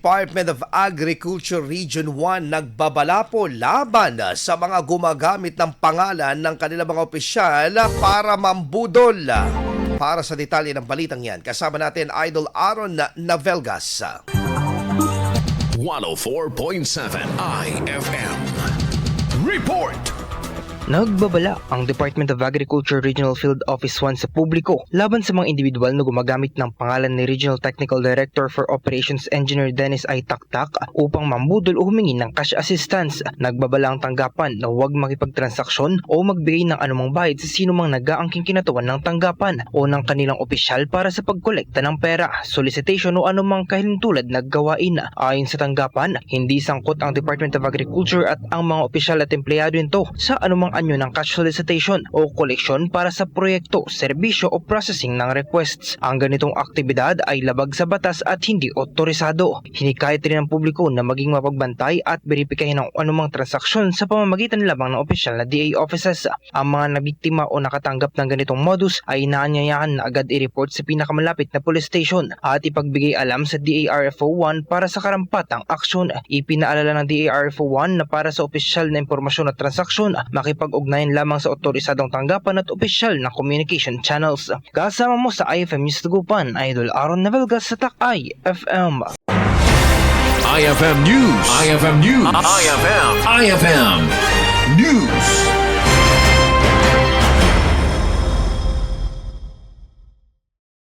Department of Agriculture Region 1 nagbabala po laban sa mga gumagamit ng pangalan ng kanilang mga opisyal para mambudol. Para sa detalye ng balitang yan, kasama natin Idol Aaron Navelgas. 104.7 IFM Report. Nagbabala ang Department of Agriculture Regional Field Office 1 sa publiko laban sa mga individual na gumagamit ng pangalan ni Regional Technical Director for Operations Engineer Dennis I. Taktak upang mambudol o humingi ng cash assistance. Nagbabala ang tanggapan na huwag makipagtransaksyon o magbigay ng anumang bayad sa sino mang nag-aangking kinatawan ng tanggapan o ng kanilang opisyal para sa pagkolekta ng pera, solicitation o anumang kahintulad na gawain. Ayon sa tanggapan, hindi sangkot ang Department of Agriculture at ang mga opisyal at empleyado nito sa anumang anyo ng cash solicitation o koleksyon para sa proyekto, serbisyo o processing ng requests. Ang ganitong aktibidad ay labag sa batas at hindi otorisado. Hinikayat rin ng publiko na maging mapagbantay at beripikahin ang anumang transaksyon sa pamamagitan lamang ng opisyal na DA offices. Ang mga nabiktima o nakatanggap ng ganitong modus ay inaanyayahan na agad i-report sa pinakamalapit na police station at ipagbigay alam sa DARFO 1 para sa karampatang aksyon. Ipinaalala ng DARFO 1 na para sa opisyal na impormasyon at transaksyon, makipag-ugnayan lamang sa otorisadong tanggapan at opisyal na communication channels. Kasama mo sa IFM News Tagupan, Idol Aaron Navelgas sa TAK IFM. IFM News. IFM News. IFM News.